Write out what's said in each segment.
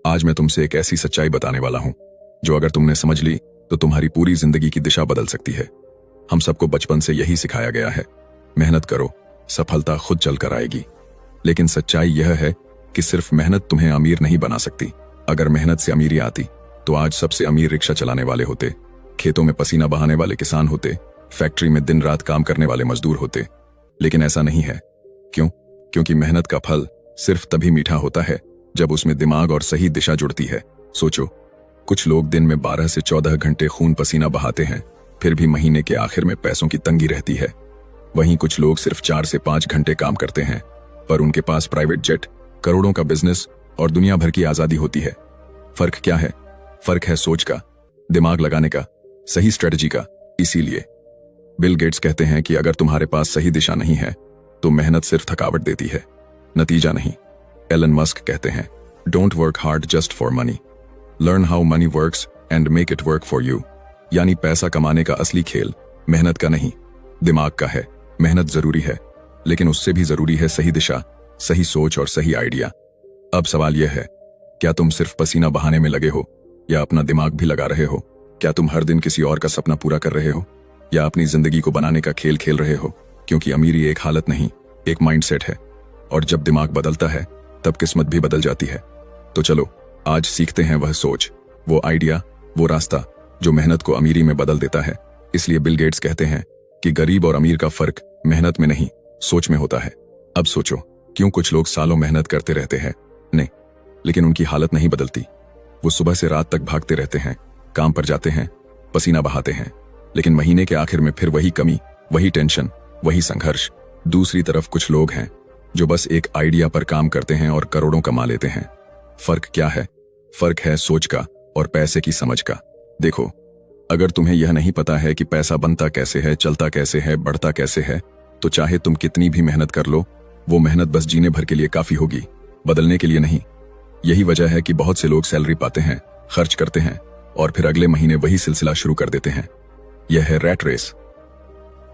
आज मैं तुमसे एक ऐसी सच्चाई बताने वाला हूं जो अगर तुमने समझ ली तो तुम्हारी पूरी जिंदगी की दिशा बदल सकती है। हम सबको बचपन से यही सिखाया गया है, मेहनत करो, सफलता खुद चलकर आएगी। लेकिन सच्चाई यह है कि सिर्फ मेहनत तुम्हें अमीर नहीं बना सकती। अगर मेहनत से अमीरी आती तो आज सबसे अमीर रिक्शा चलाने वाले होते, खेतों में पसीना बहाने वाले किसान होते, फैक्ट्री में दिन रात काम करने वाले मजदूर होते। लेकिन ऐसा नहीं है। क्यों? क्योंकि मेहनत का फल सिर्फ तभी मीठा होता है जब उसमें दिमाग और सही दिशा जुड़ती है। सोचो, कुछ लोग दिन में 12 से 14 घंटे खून पसीना बहाते हैं, फिर भी महीने के आखिर में पैसों की तंगी रहती है। वहीं कुछ लोग सिर्फ 4 से 5 घंटे काम करते हैं, पर उनके पास प्राइवेट जेट, करोड़ों का बिजनेस और दुनिया भर की आजादी होती है। फर्क क्या है? फर्क है सोच का, दिमाग लगाने का, सही स्ट्रेटजी का। इसीलिए बिल गेट्स कहते हैं कि अगर तुम्हारे पास सही दिशा नहीं है तो मेहनत सिर्फ थकावट देती है, नतीजा नहीं। एलन मस्क कहते हैं, don't work hard just for money, learn how many works and make it work for you. यानी पैसा कमाने का असली खेल मेहनत का नहीं, दिमाग का है। मेहनत जरूरी है, लेकिन उससे भी जरूरी है सही दिशा, सही सोच और सही आइडिया। अब सवाल यह है, क्या तुम सिर्फ पसीना बहाने में लगे हो या अपना दिमाग भी लगा रहे हो? क्या तुम हर दिन किसी और का सपना पूरा कर रहे हो या अपनी जिंदगी को बनाने का खेल खेल रहे हो? क्योंकि अमीरी एक हालत नहीं, एक माइंडसेट है, और जब दिमाग बदलता है तब किस्मत भी बदल जाती है। तो चलो आज सीखते हैं वह सोच, वो आइडिया, वो रास्ता जो मेहनत को अमीरी में बदल देता है। इसलिए बिल गेट्स कहते हैं कि गरीब और अमीर का फर्क मेहनत में नहीं, सोच में होता है। अब सोचो, क्यों कुछ लोग सालों मेहनत करते रहते हैं नहीं, लेकिन उनकी हालत नहीं बदलती। वो सुबह से रात तक भागते रहते हैं, काम पर जाते हैं, पसीना बहाते हैं, लेकिन महीने के आखिर में फिर वही कमी, वही टेंशन, वही संघर्ष। दूसरी तरफ कुछ लोग हैं जो बस एक आइडिया पर काम करते हैं और करोड़ों कमा लेते हैं। फर्क क्या है? फर्क है सोच का और पैसे की समझ का। देखो, अगर तुम्हें यह नहीं पता है कि पैसा बनता कैसे है, चलता कैसे है, बढ़ता कैसे है, तो चाहे तुम कितनी भी मेहनत कर लो, वो मेहनत बस जीने भर के लिए काफी होगी, बदलने के लिए नहीं। यही वजह है कि बहुत से लोग सैलरी पाते हैं, खर्च करते हैं और फिर अगले महीने वही सिलसिला शुरू कर देते हैं। यह है रैट रेस।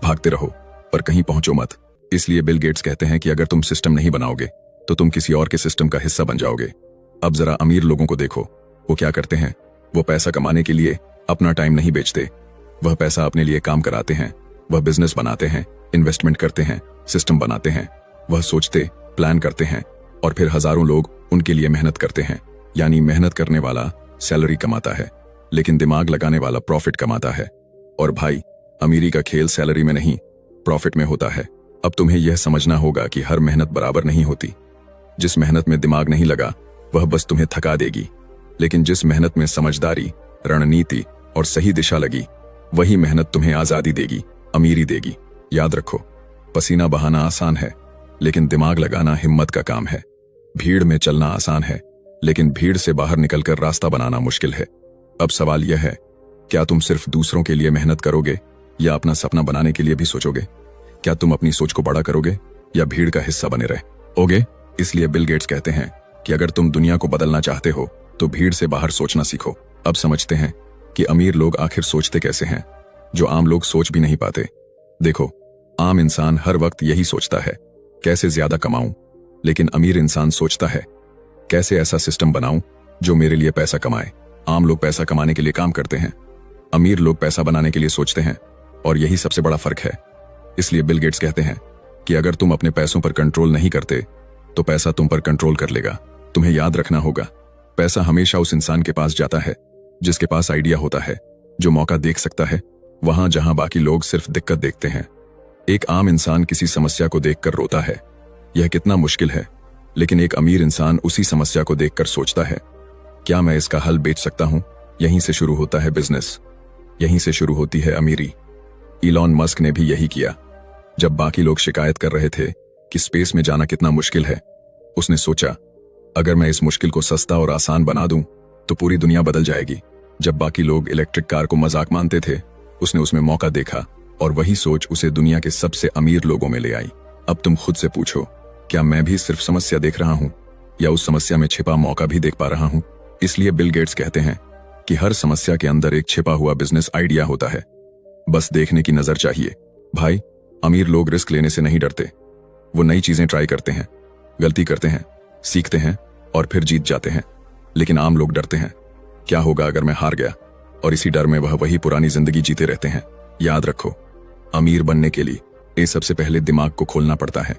भागते रहो पर कहीं पहुंचो मत। इसलिए बिल गेट्स कहते हैं कि अगर तुम सिस्टम नहीं बनाओगे तो तुम किसी और के सिस्टम का हिस्सा बन जाओगे। अब जरा अमीर लोगों को देखो, वो क्या करते हैं? वो पैसा कमाने के लिए अपना टाइम नहीं बेचते, वह पैसा अपने लिए काम कराते हैं। वह बिजनेस बनाते हैं, इन्वेस्टमेंट करते हैं, सिस्टम बनाते हैं। वह सोचते, प्लान करते हैं और फिर हजारों लोग उनके लिए मेहनत करते हैं। यानी मेहनत करने वाला सैलरी कमाता है, लेकिन दिमाग लगाने वाला प्रॉफिट कमाता है। और भाई, अमीरी का खेल सैलरी में नहीं, प्रॉफिट में होता है। अब तुम्हें यह समझना होगा कि हर मेहनत बराबर नहीं होती। जिस मेहनत में दिमाग नहीं लगा वह बस तुम्हें थका देगी, लेकिन जिस मेहनत में समझदारी, रणनीति और सही दिशा लगी, वही मेहनत तुम्हें आजादी देगी, अमीरी देगी। याद रखो, पसीना बहाना आसान है, लेकिन दिमाग लगाना हिम्मत का काम है। भीड़ में चलना आसान है, लेकिन भीड़ से बाहर निकलकर रास्ता बनाना मुश्किल है। अब सवाल यह है, क्या तुम सिर्फ दूसरों के लिए मेहनत करोगे या अपना सपना बनाने के लिए भी सोचोगे? क्या तुम अपनी सोच को बड़ा करोगे या भीड़ का हिस्सा बने रहोगे? इसलिए बिल गेट्स कहते हैं कि अगर तुम दुनिया को बदलना चाहते हो तो भीड़ से बाहर सोचना सीखो। अब समझते हैं कि अमीर लोग आखिर सोचते कैसे हैं, जो आम लोग सोच भी नहीं पाते। देखो, आम इंसान हर वक्त यही सोचता है, कैसे ज्यादा कमाऊं, लेकिन अमीर इंसान सोचता है, कैसे ऐसा सिस्टम बनाऊं जो मेरे लिए पैसा कमाए। आम लोग पैसा कमाने के लिए काम करते हैं, अमीर लोग पैसा बनाने के लिए सोचते हैं, और यही सबसे बड़ा फर्क है। इसलिए बिल गेट्स कहते हैं कि अगर तुम अपने पैसों पर कंट्रोल नहीं करते तो पैसा तुम पर कंट्रोल कर लेगा। तुम्हें याद रखना होगा, पैसा हमेशा उस इंसान के पास जाता है जिसके पास आइडिया होता है, जो मौका देख सकता है वहां जहां बाकी लोग सिर्फ दिक्कत देखते हैं। एक आम इंसान किसी समस्या को देखकर रोता है, यह कितना मुश्किल है, लेकिन एक अमीर इंसान उसी समस्या को देखकर सोचता है, क्या मैं इसका हल बेच सकता हूं? यहीं से शुरू होता है बिजनेस, यहीं से शुरू होती है अमीरी। इलॉन मस्क ने भी यही किया। जब बाकी लोग शिकायत कर रहे थे कि स्पेस में जाना कितना मुश्किल है, उसने सोचा, अगर मैं इस मुश्किल को सस्ता और आसान बना दूं तो पूरी दुनिया बदल जाएगी। जब बाकी लोग इलेक्ट्रिक कार को मजाक मानते थे, उसने उसमें मौका देखा और वही सोच उसे दुनिया के सबसे अमीर लोगों में ले आई। अब तुम खुद से पूछो, क्या मैं भी सिर्फ समस्या देख रहा हूं या उस समस्या में छिपा मौका भी देख पा रहा हूं? इसलिए बिल गेट्स कहते हैं कि हर समस्या के अंदर एक छिपा हुआ बिजनेस आइडिया होता है, बस देखने की नजर चाहिए। भाई, अमीर लोग रिस्क लेने से नहीं डरते, वो नई चीजें ट्राई करते हैं, गलती करते हैं, सीखते हैं और फिर जीत जाते हैं। लेकिन आम लोग डरते हैं, क्या होगा अगर मैं हार गया, और इसी डर में वह वही पुरानी जिंदगी जीते रहते हैं। याद रखो, अमीर बनने के लिए सबसे पहले दिमाग को खोलना पड़ता है,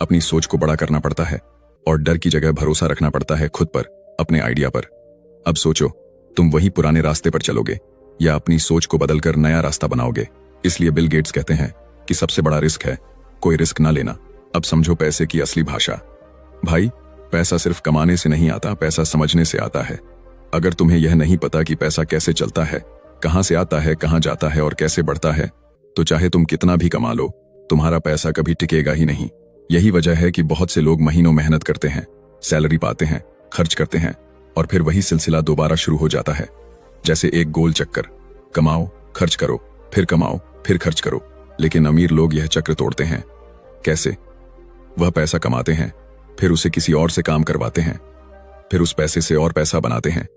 अपनी सोच को बड़ा करना पड़ता है, और डर की जगह भरोसा रखना पड़ता है खुद पर, अपने आइडिया पर। अब सोचो, तुम वही पुराने रास्ते पर चलोगे या अपनी सोच को बदलकर नया रास्ता बनाओगे। इसलिए बिल गेट्स कहते हैं कि सबसे बड़ा रिस्क है कोई रिस्क ना लेना। अब समझो पैसे की असली भाषा। भाई, पैसा सिर्फ कमाने से नहीं आता, पैसा समझने से आता है। अगर तुम्हें यह नहीं पता कि पैसा कैसे चलता है, कहां से आता है, कहां जाता है और कैसे बढ़ता है, तो चाहे तुम कितना भी कमा लो, तुम्हारा पैसा कभी टिकेगा ही नहीं। यही वजह है कि बहुत से लोग महीनों मेहनत करते हैं, सैलरी पाते हैं, खर्च करते हैं, और फिर वही सिलसिला दोबारा शुरू हो जाता है, जैसे एक गोल चक्कर। कमाओ, खर्च करो, फिर कमाओ, फिर खर्च करो। लेकिन अमीर लोग यह चक्र तोड़ते हैं। कैसे? वह पैसा कमाते हैं, फिर उसे किसी और से काम करवाते हैं, फिर उस पैसे से और पैसा बनाते हैं।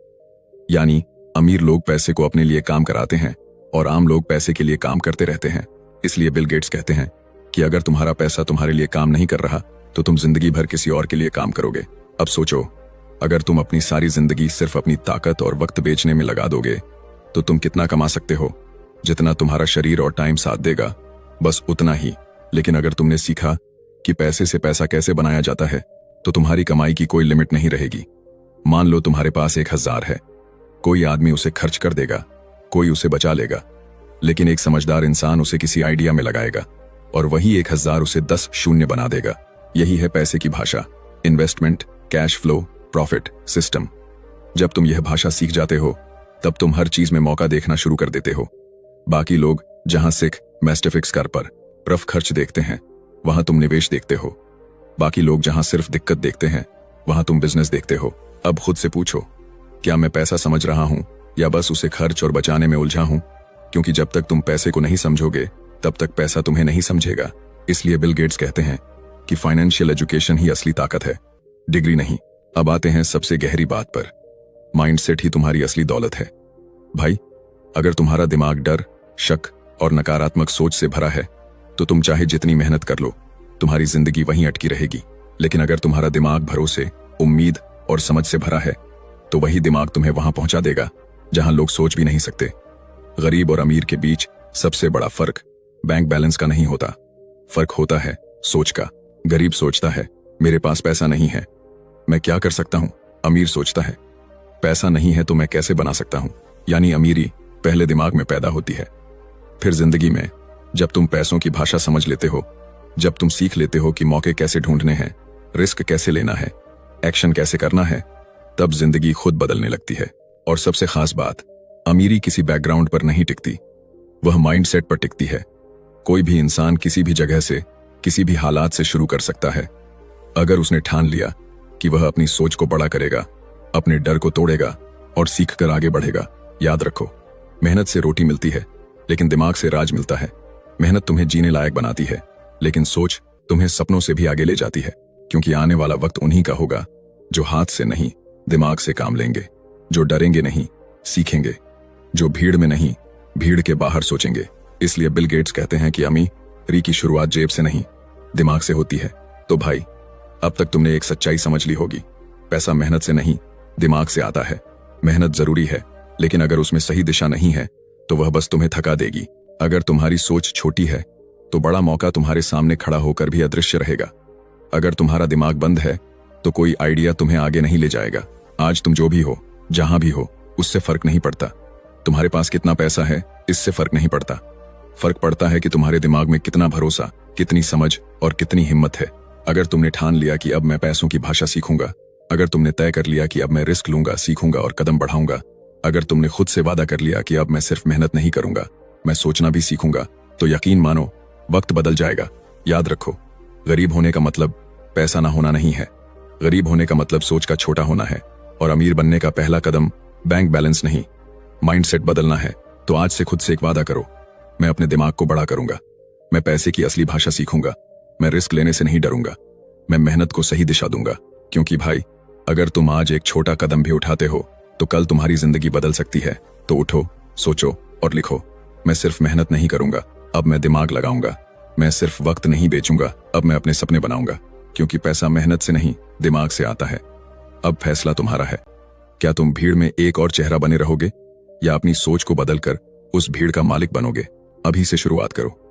यानी अमीर लोग पैसे को अपने लिए काम कराते हैं और आम लोग पैसे के लिए काम करते रहते हैं। इसलिए बिल गेट्स कहते हैं कि अगर तुम्हारा पैसा तुम्हारे लिए काम नहीं कर रहा, तो तुम जिंदगी भर किसी और के लिए काम करोगे। अब सोचो, अगर तुम अपनी सारी जिंदगी सिर्फ अपनी ताकत और वक्त बेचने में लगा दोगे, तो तुम कितना कमा सकते हो? जितना तुम्हारा शरीर और टाइम साथ देगा, बस उतना ही। लेकिन अगर तुमने सीखा कि पैसे से पैसा कैसे बनाया जाता है, तो तुम्हारी कमाई की कोई लिमिट नहीं रहेगी। मान लो तुम्हारे पास 1000 है, कोई आदमी उसे खर्च कर देगा, कोई उसे बचा लेगा, लेकिन एक समझदार इंसान उसे किसी आइडिया में लगाएगा और वही 1000 उसे 10 शून्य बना देगा। यही है पैसे की भाषा, investment, cash flow, profit, system. जब तुम यह भाषा सीख जाते हो, तब तुम हर चीज में मौका देखना शुरू कर देते हो। बाकी लोग जहां सिख मैस्टिफिक्स कर पर रफ खर्च देखते हैं, वहां तुम निवेश देखते हो। बाकी लोग जहां सिर्फ दिक्कत देखते हैं, वहां तुम बिजनेस देखते हो। अब खुद से पूछो, क्या मैं पैसा समझ रहा हूं या बस उसे खर्च और बचाने में उलझा हूं? क्योंकि जब तक तुम पैसे को नहीं समझोगे, तब तक पैसा तुम्हें नहीं समझेगा। इसलिए बिल गेट्स कहते हैं कि फाइनेंशियल एजुकेशन ही असली ताकत है, डिग्री नहीं। अब आते हैं सबसे गहरी बात पर, माइंडसेट ही तुम्हारी असली दौलत है। भाई, अगर तुम्हारा दिमाग डर, शक और नकारात्मक सोच से भरा है, तो तुम चाहे जितनी मेहनत कर लो, तुम्हारी जिंदगी वहीं अटकी रहेगी। लेकिन अगर तुम्हारा दिमाग भरोसे, उम्मीद और समझ से भरा है, तो वही दिमाग तुम्हें वहां पहुंचा देगा जहां लोग सोच भी नहीं सकते। गरीब और अमीर के बीच सबसे बड़ा फर्क बैंक बैलेंस का नहीं होता, फर्क होता है सोच का। गरीब सोचता है, मेरे पास पैसा नहीं है, मैं क्या कर सकता हूं? अमीर सोचता है, पैसा नहीं है तो मैं कैसे बना सकता हूं? यानी अमीरी पहले दिमाग में पैदा होती है। फिर जिंदगी में जब तुम पैसों की भाषा समझ लेते हो, जब तुम सीख लेते हो कि मौके कैसे ढूंढने हैं, रिस्क कैसे लेना है, एक्शन कैसे करना है, तब जिंदगी खुद बदलने लगती है। और सबसे खास बात, अमीरी किसी बैकग्राउंड पर नहीं टिकती, वह माइंडसेट पर टिकती है। कोई भी इंसान किसी भी जगह से, किसी भी हालात से शुरू कर सकता है, अगर उसने ठान लिया कि वह अपनी सोच को बड़ा करेगा, अपने डर को तोड़ेगा और सीख कर आगे बढ़ेगा। याद रखो, मेहनत से रोटी मिलती है, लेकिन दिमाग से राज मिलता है। मेहनत तुम्हें जीने लायक बनाती है, लेकिन सोच तुम्हें सपनों से भी आगे ले जाती है। क्योंकि आने वाला वक्त उन्हीं का होगा जो हाथ से नहीं, दिमाग से काम लेंगे, जो डरेंगे नहीं, सीखेंगे, जो भीड़ में नहीं, भीड़ के बाहर सोचेंगे। इसलिए बिल गेट्स कहते हैं कि अमीरी की शुरुआत जेब से नहीं, दिमाग से होती है। तो भाई, अब तक तुमने एक सच्चाई समझ ली होगी, पैसा मेहनत से नहीं, दिमाग से आता है। मेहनत जरूरी है, लेकिन अगर उसमें सही दिशा नहीं है, तो वह बस तुम्हें थका देगी। अगर तुम्हारी सोच छोटी है, तो बड़ा मौका तुम्हारे सामने खड़ा होकर भी अदृश्य रहेगा। अगर तुम्हारा दिमाग बंद है, तो कोई आइडिया तुम्हें आगे नहीं ले जाएगा। आज तुम जो भी हो, जहां भी हो, उससे फर्क नहीं पड़ता। तुम्हारे पास कितना पैसा है, इससे फर्क नहीं पड़ता। फर्क पड़ता है कि तुम्हारे दिमाग में कितना भरोसा, कितनी समझ और कितनी हिम्मत है। अगर तुमने ठान लिया कि अब मैं पैसों की भाषा सीखूंगा, अगर तुमने तय कर लिया कि अब मैं रिस्क लूंगा, सीखूंगा और कदम बढ़ाऊंगा, अगर तुमने खुद से वादा कर लिया कि अब मैं सिर्फ मेहनत नहीं करूंगा, मैं सोचना भी सीखूंगा, तो यकीन मानो, वक्त बदल जाएगा। याद रखो, गरीब होने का मतलब पैसा ना होना नहीं है। गरीब होने का मतलब सोच का छोटा होना है। और अमीर बनने का पहला कदम बैंक बैलेंस नहीं, माइंडसेट बदलना है। तो आज से खुद से एक वादा करो, मैं अपने दिमाग को बड़ा करूंगा, मैं पैसे की असली भाषा सीखूंगा, मैं रिस्क लेने से नहीं डरूंगा, मैं मेहनत को सही दिशा दूंगा। क्योंकि भाई, अगर तुम आज एक छोटा कदम भी उठाते हो, तो कल तुम्हारी जिंदगी बदल सकती है। तो उठो, सोचो और लिखो, मैं सिर्फ मेहनत नहीं करूंगा, अब मैं दिमाग लगाऊंगा। मैं सिर्फ वक्त नहीं बेचूंगा, अब मैं अपने सपने बनाऊंगा। क्योंकि पैसा मेहनत से नहीं, दिमाग से आता है। अब फैसला तुम्हारा है, क्या तुम भीड़ में एक और चेहरा बने रहोगे या अपनी सोच को बदलकर उस भीड़ का मालिक बनोगे? अभी से शुरुआत करो।